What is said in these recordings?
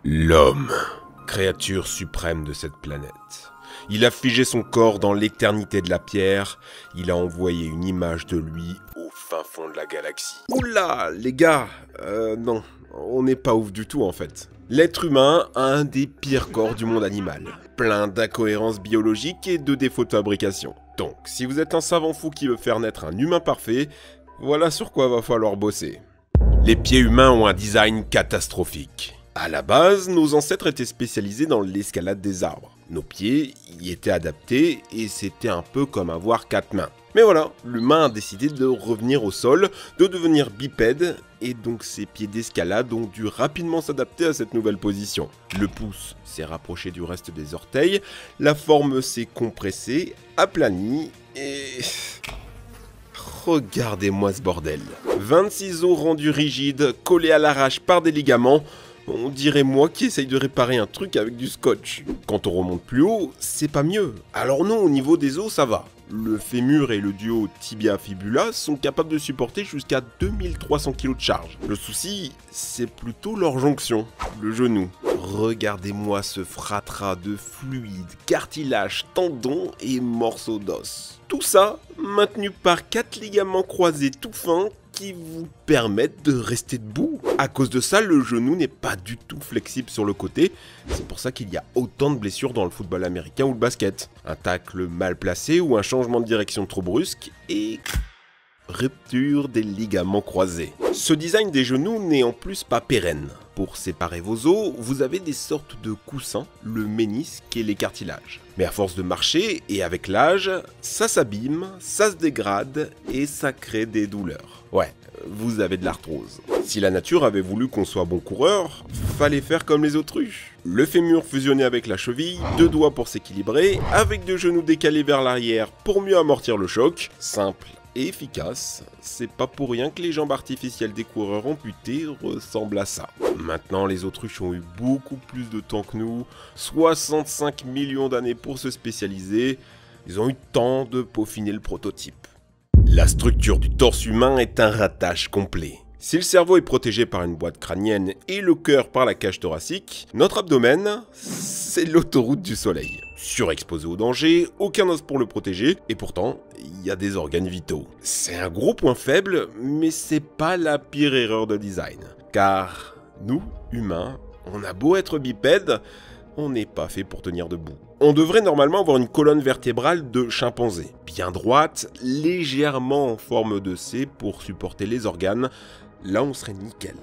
L'homme, créature suprême de cette planète. Il a figé son corps dans l'éternité de la pierre, il a envoyé une image de lui au fin fond de la galaxie. Oula, les gars, non, on n'est pas ouf du tout en fait. L'être humain a un des pires corps du monde animal, plein d'incohérences biologiques et de défauts de fabrication. Donc, si vous êtes un savant fou qui veut faire naître un humain parfait, voilà sur quoi va falloir bosser. Les pieds humains ont un design catastrophique. À la base, nos ancêtres étaient spécialisés dans l'escalade des arbres. Nos pieds y étaient adaptés et c'était un peu comme avoir 4 mains. Mais voilà, l'humain a décidé de revenir au sol, de devenir bipède, et donc ses pieds d'escalade ont dû rapidement s'adapter à cette nouvelle position. Le pouce s'est rapproché du reste des orteils, la forme s'est compressée, aplanie, et... regardez-moi ce bordel. 26 os rendus rigides, collés à l'arrache par des ligaments. On dirait moi qui essaye de réparer un truc avec du scotch. Quand on remonte plus haut, c'est pas mieux. Alors non, au niveau des os, ça va. Le fémur et le duo tibia-fibula sont capables de supporter jusqu'à 2300 kg de charge. Le souci, c'est plutôt leur jonction, le genou. Regardez-moi ce fratras de fluides, cartilage, tendons et morceaux d'os. Tout ça maintenu par 4 ligaments croisés tout fins qui vous permettent de rester debout. À cause de ça, le genou n'est pas du tout flexible sur le côté. C'est pour ça qu'il y a autant de blessures dans le football américain ou le basket. Un tacle mal placé ou un changement de direction trop brusque et... rupture des ligaments croisés. Ce design des genoux n'est en plus pas pérenne. Pour séparer vos os, vous avez des sortes de coussins, le ménisque et les cartilages. Mais à force de marcher et avec l'âge, ça s'abîme, ça se dégrade et ça crée des douleurs. Ouais, vous avez de l'arthrose. Si la nature avait voulu qu'on soit bon coureur, fallait faire comme les autruches. Le fémur fusionné avec la cheville, 2 doigts pour s'équilibrer, avec 2 genoux décalés vers l'arrière pour mieux amortir le choc. Simple et efficace, c'est pas pour rien que les jambes artificielles des coureurs amputés ressemblent à ça. Maintenant, les autruches ont eu beaucoup plus de temps que nous, 65 millions d'années pour se spécialiser, ils ont eu le temps de peaufiner le prototype. La structure du torse humain est un ratage complet. Si le cerveau est protégé par une boîte crânienne et le cœur par la cage thoracique, notre abdomen, c'est l'autoroute du soleil. Surexposé au danger, aucun os pour le protéger, et pourtant, il y a des organes vitaux. C'est un gros point faible, mais c'est pas la pire erreur de design. Car nous, humains, on a beau être bipèdes, on n'est pas fait pour tenir debout. On devrait normalement avoir une colonne vertébrale de chimpanzé, bien droite, légèrement en forme de C pour supporter les organes, là on serait nickel.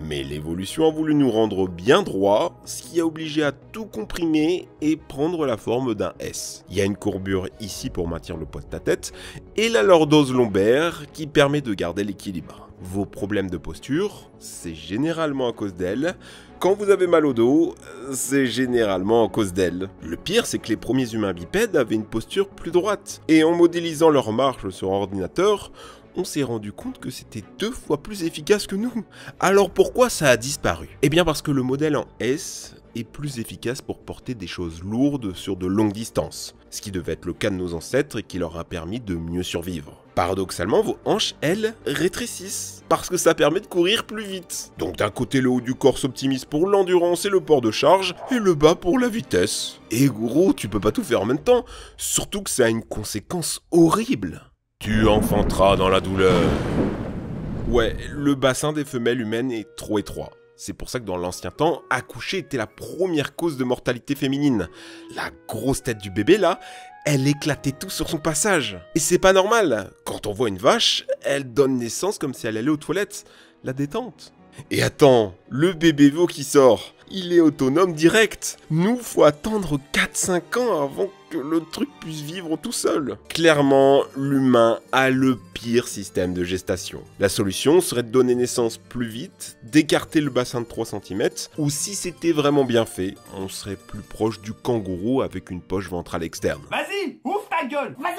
Mais l'évolution a voulu nous rendre bien droit, ce qui a obligé à tout comprimer et prendre la forme d'un S. Il y a une courbure ici pour maintenir le poids de ta tête, et la lordose lombaire qui permet de garder l'équilibre. Vos problèmes de posture, c'est généralement à cause d'elle. Quand vous avez mal au dos, c'est généralement à cause d'elle. Le pire, c'est que les premiers humains bipèdes avaient une posture plus droite. Et en modélisant leur marche sur ordinateur, on s'est rendu compte que c'était 2 fois plus efficace que nous. Alors pourquoi ça a disparu? Eh bien parce que le modèle en S est plus efficace pour porter des choses lourdes sur de longues distances, ce qui devait être le cas de nos ancêtres et qui leur a permis de mieux survivre. Paradoxalement, vos hanches, elles, rétrécissent, parce que ça permet de courir plus vite. Donc d'un côté, le haut du corps s'optimise pour l'endurance et le port de charge, et le bas pour la vitesse. Et gros, tu peux pas tout faire en même temps, surtout que ça a une conséquence horrible. Tu enfanteras dans la douleur. Ouais, le bassin des femelles humaines est trop étroit. C'est pour ça que dans l'ancien temps, accoucher était la première cause de mortalité féminine. La grosse tête du bébé là, elle éclatait tout sur son passage. Et c'est pas normal. Quand on voit une vache, elle donne naissance comme si elle allait aux toilettes. La détente. Et attends, le bébé veau qui sort, il est autonome direct. Nous, faut attendre 4-5 ans avant que le truc puisse vivre tout seul. Clairement, l'humain a le pire système de gestation. La solution serait de donner naissance plus vite, d'écarter le bassin de 3 cm, ou si c'était vraiment bien fait, on serait plus proche du kangourou avec une poche ventrale externe. Vas-y, ouvre ta gueule. Vas-y.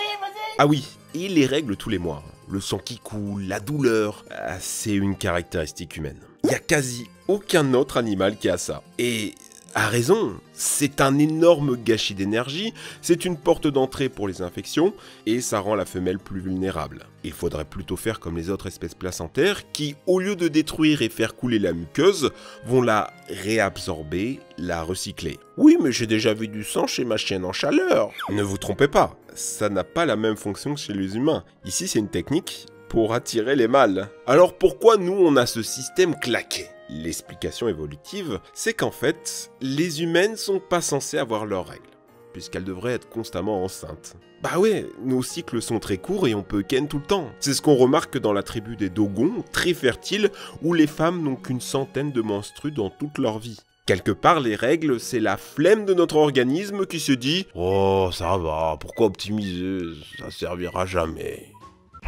Ah oui, et les règles tous les mois. Le sang qui coule, la douleur, c'est une caractéristique humaine. Il n'y a quasi aucun autre animal qui a ça. Et a raison, c'est un énorme gâchis d'énergie, c'est une porte d'entrée pour les infections, et ça rend la femelle plus vulnérable. Il faudrait plutôt faire comme les autres espèces placentaires qui, au lieu de détruire et faire couler la muqueuse, vont la réabsorber, la recycler. Oui, mais j'ai déjà vu du sang chez ma chienne en chaleur. Ne vous trompez pas, ça n'a pas la même fonction que chez les humains. Ici, c'est une technique pour attirer les mâles. Alors pourquoi nous, on a ce système claqué ? L'explication évolutive, c'est qu'en fait, les humaines sont pas censées avoir leurs règles, puisqu'elles devraient être constamment enceintes. Bah ouais, nos cycles sont très courts et on peut ken tout le temps. C'est ce qu'on remarque dans la tribu des Dogons, très fertiles, où les femmes n'ont qu'une centaine de menstrues dans toute leur vie. Quelque part, les règles, c'est la flemme de notre organisme qui se dit « Oh, ça va, pourquoi optimiser? Ça servira jamais. »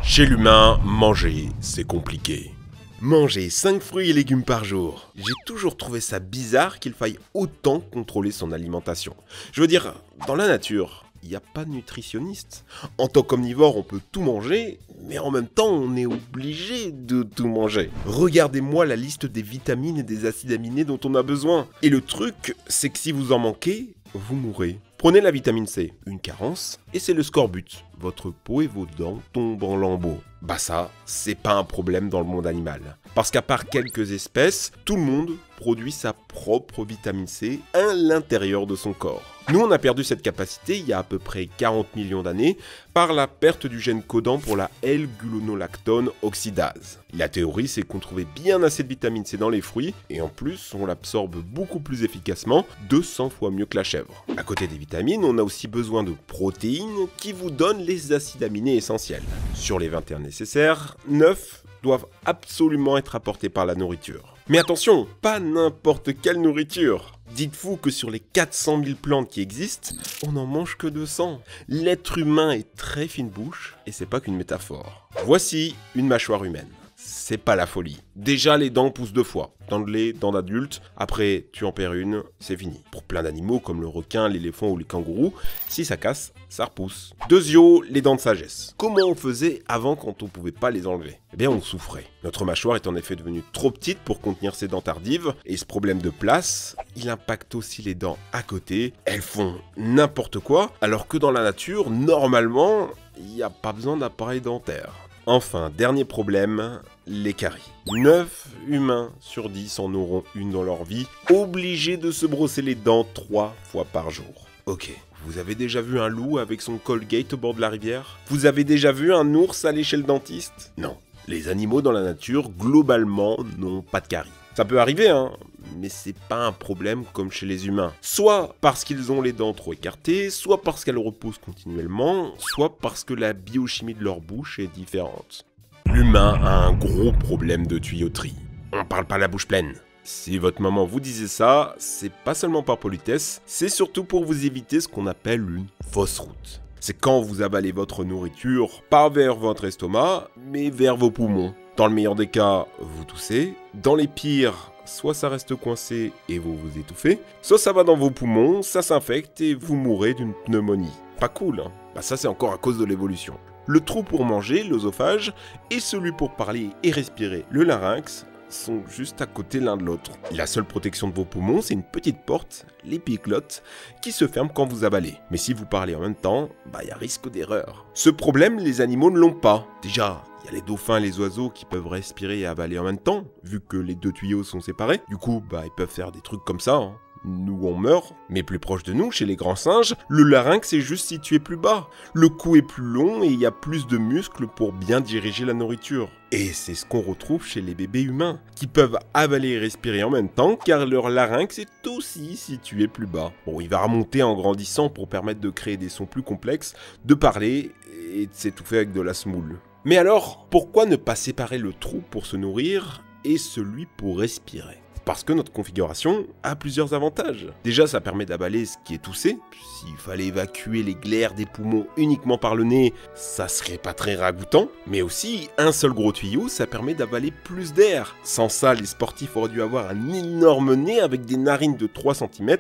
Chez l'humain, manger, c'est compliqué. Manger 5 fruits et légumes par jour. J'ai toujours trouvé ça bizarre qu'il faille autant contrôler son alimentation. Je veux dire, dans la nature, il n'y a pas de nutritionniste. En tant qu'omnivore, on peut tout manger, mais en même temps, on est obligé de tout manger. Regardez-moi la liste des vitamines et des acides aminés dont on a besoin. Et le truc, c'est que si vous en manquez, vous mourrez. Prenez la vitamine C, une carence, et c'est le scorbut. Votre peau et vos dents tombent en lambeaux. Bah ça, c'est pas un problème dans le monde animal. Parce qu'à part quelques espèces, tout le monde produit sa propre vitamine C à l'intérieur de son corps. Nous, on a perdu cette capacité il y a à peu près 40 millions d'années par la perte du gène codant pour la L-gulonolactone oxydase. La théorie, c'est qu'on trouvait bien assez de vitamine C dans les fruits, et en plus, on l'absorbe beaucoup plus efficacement, 200 fois mieux que la chèvre. À côté des vitamines, on a aussi besoin de protéines qui vous donnent les acides aminés essentiels. Sur les 21 nécessaires, 9 doivent absolument être apportés par la nourriture. Mais attention, pas n'importe quelle nourriture. Dites-vous que sur les 400 000 plantes qui existent, on n'en mange que 200. L'être humain est très fine bouche, et c'est pas qu'une métaphore. Voici une mâchoire humaine. C'est pas la folie. Déjà, les dents poussent 2 fois. Dents de lait, dents d'adulte. Après, tu en perds une, c'est fini. Pour plein d'animaux comme le requin, l'éléphant ou les kangourous, si ça casse, ça repousse. Deuxio, les dents de sagesse. Comment on faisait avant quand on pouvait pas les enlever? Eh bien, on souffrait. Notre mâchoire est en effet devenue trop petite pour contenir ses dents tardives, et ce problème de place, il impacte aussi les dents à côté. Elles font n'importe quoi, alors que dans la nature, normalement, il n'y a pas besoin d'appareil dentaire. Enfin, dernier problème, les caries. 9 humains sur 10 en auront une dans leur vie, obligés de se brosser les dents 3 fois par jour. Ok, vous avez déjà vu un loup avec son Colgate au bord de la rivière? Vous avez déjà vu un ours aller chez le dentiste? Non, les animaux dans la nature, globalement, n'ont pas de caries. Ça peut arriver, hein, mais c'est pas un problème comme chez les humains. Soit parce qu'ils ont les dents trop écartées, soit parce qu'elles reposent continuellement, soit parce que la biochimie de leur bouche est différente. L'humain a un gros problème de tuyauterie. On parle pas la bouche pleine. Si votre maman vous disait ça, c'est pas seulement par politesse, c'est surtout pour vous éviter ce qu'on appelle une fausse route. C'est quand vous avalez votre nourriture, pas vers votre estomac, mais vers vos poumons. Dans le meilleur des cas, vous toussez. Dans les pires, soit ça reste coincé et vous vous étouffez, soit ça va dans vos poumons, ça s'infecte et vous mourrez d'une pneumonie. Pas cool, hein? Bah ça c'est encore à cause de l'évolution. Le trou pour manger, l'œsophage, et celui pour parler et respirer, le larynx, sont juste à côté l'un de l'autre. La seule protection de vos poumons, c'est une petite porte, l'épiglotte, qui se ferme quand vous avalez. Mais si vous parlez en même temps, bah y a risque d'erreur. Ce problème, les animaux ne l'ont pas. Déjà, il y a les dauphins et les oiseaux qui peuvent respirer et avaler en même temps, vu que les 2 tuyaux sont séparés. Du coup, bah ils peuvent faire des trucs comme ça, hein. Nous on meurt, mais plus proche de nous, chez les grands singes, le larynx est juste situé plus bas. Le cou est plus long et il y a plus de muscles pour bien diriger la nourriture. Et c'est ce qu'on retrouve chez les bébés humains, qui peuvent avaler et respirer en même temps car leur larynx est aussi situé plus bas. Bon, il va remonter en grandissant pour permettre de créer des sons plus complexes, de parler et de s'étouffer avec de la semoule. Mais alors, pourquoi ne pas séparer le trou pour se nourrir et celui pour respirer ? Parce que notre configuration a plusieurs avantages. Déjà, ça permet d'avaler ce qui est toussé. S'il fallait évacuer les glaires des poumons uniquement par le nez, ça serait pas très ragoûtant. Mais aussi, un seul gros tuyau, ça permet d'avaler plus d'air. Sans ça, les sportifs auraient dû avoir un énorme nez avec des narines de 3 cm.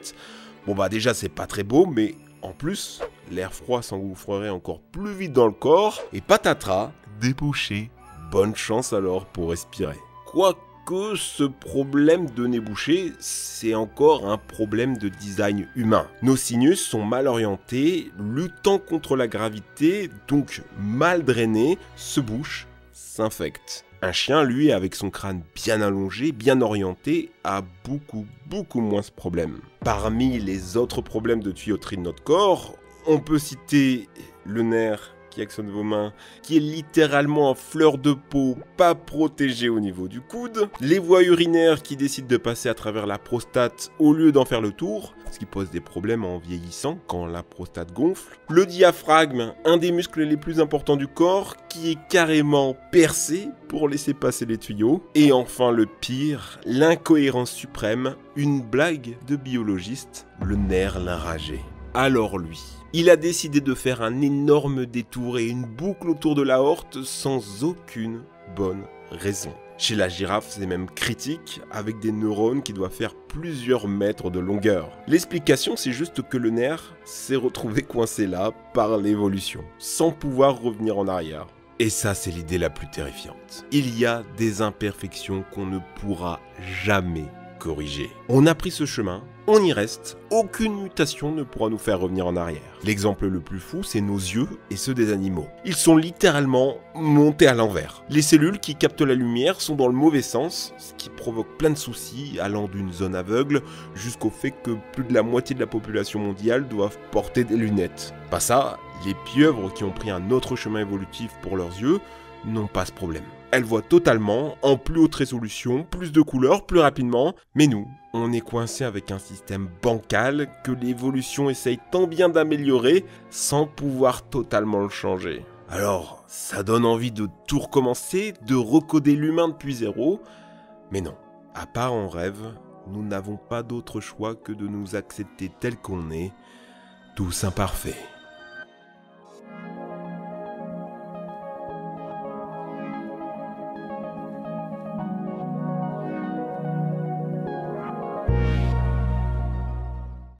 Bon bah déjà, c'est pas très beau, mais en plus, l'air froid s'engouffrerait encore plus vite dans le corps. Et patatras, débouché. Bonne chance alors pour respirer. Quoique, que ce problème de nez bouché, c'est encore un problème de design humain. Nos sinus sont mal orientés, luttant contre la gravité, donc mal drainés, se bouchent, s'infectent. Un chien, lui, avec son crâne bien allongé, bien orienté, a beaucoup moins ce problème. Parmi les autres problèmes de tuyauterie de notre corps, on peut citer le nerf qui actionne vos mains, qui est littéralement en fleur de peau, pas protégé au niveau du coude, les voies urinaires qui décident de passer à travers la prostate au lieu d'en faire le tour, ce qui pose des problèmes en vieillissant quand la prostate gonfle, le diaphragme, un des muscles les plus importants du corps, qui est carrément percé pour laisser passer les tuyaux, et enfin le pire, l'incohérence suprême, une blague de biologiste, le nerf laryngé. Alors lui, il a décidé de faire un énorme détour et une boucle autour de l'aorte sans aucune bonne raison. Chez la girafe, c'est même critique, avec des neurones qui doivent faire plusieurs mètres de longueur. L'explication, c'est juste que le nerf s'est retrouvé coincé là par l'évolution, sans pouvoir revenir en arrière. Et ça, c'est l'idée la plus terrifiante. Il y a des imperfections qu'on ne pourra jamais corriger. On a pris ce chemin, on y reste, aucune mutation ne pourra nous faire revenir en arrière. L'exemple le plus fou, c'est nos yeux et ceux des animaux. Ils sont littéralement montés à l'envers. Les cellules qui captent la lumière sont dans le mauvais sens, ce qui provoque plein de soucis, allant d'une zone aveugle jusqu'au fait que plus de la moitié de la population mondiale doivent porter des lunettes. Pas ça, les pieuvres qui ont pris un autre chemin évolutif pour leurs yeux n'ont pas ce problème. Elles voient totalement, en plus haute résolution, plus de couleurs, plus rapidement, mais nous, on est coincé avec un système bancal que l'évolution essaye tant bien d'améliorer sans pouvoir totalement le changer. Alors, ça donne envie de tout recommencer, de recoder l'humain depuis zéro, mais non, à part en rêve, nous n'avons pas d'autre choix que de nous accepter tel qu'on est, tous imparfaits.